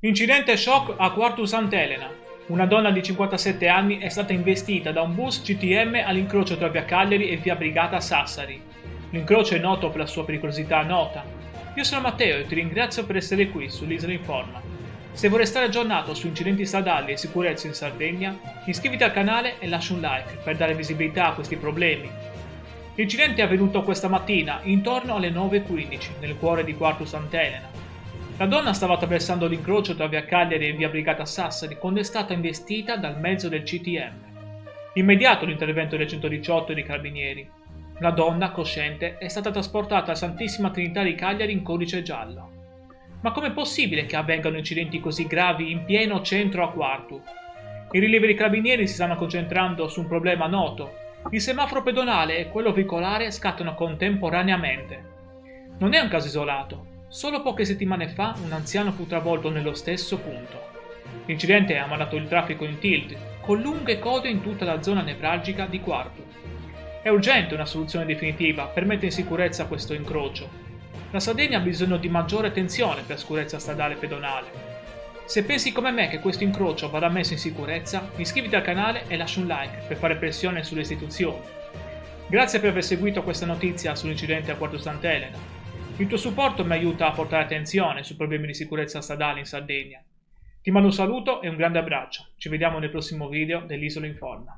Incidente shock a Quartu Sant'Elena. Una donna di 57 anni è stata investita da un bus CTM all'incrocio tra via Cagliari e via Brigata a Sassari. L'incrocio è noto per la sua pericolosità nota. Io sono Matteo e ti ringrazio per essere qui sull'Isola Informa. Se vuoi restare aggiornato su incidenti stradali e sicurezza in Sardegna, iscriviti al canale e lascia un like per dare visibilità a questi problemi. L'incidente è avvenuto questa mattina, intorno alle 9:15, nel cuore di Quartu Sant'Elena. La donna stava attraversando l'incrocio tra via Cagliari e via Brigata Sassari quando è stata investita dal mezzo del CTM. Immediato l'intervento del 118 e dei carabinieri. La donna, cosciente, è stata trasportata a Santissima Trinità di Cagliari in codice giallo. Ma com'è possibile che avvengano incidenti così gravi in pieno centro a Quartu? I rilievi dei carabinieri si stanno concentrando su un problema noto. Il semaforo pedonale e quello veicolare scattano contemporaneamente. Non è un caso isolato. Solo poche settimane fa un anziano fu travolto nello stesso punto. L'incidente ha mandato il traffico in tilt, con lunghe code in tutta la zona nevralgica di Quartu. È urgente una soluzione definitiva per mettere in sicurezza questo incrocio. La Sardegna ha bisogno di maggiore attenzione per sicurezza stradale e pedonale. Se pensi come me che questo incrocio vada messo in sicurezza, iscriviti al canale e lascia un like per fare pressione sulle istituzioni. Grazie per aver seguito questa notizia sull'incidente a Quartu Sant'Elena. Il tuo supporto mi aiuta a portare attenzione sui problemi di sicurezza stradale in Sardegna. Ti mando un saluto e un grande abbraccio. Ci vediamo nel prossimo video dell'Isola Informa.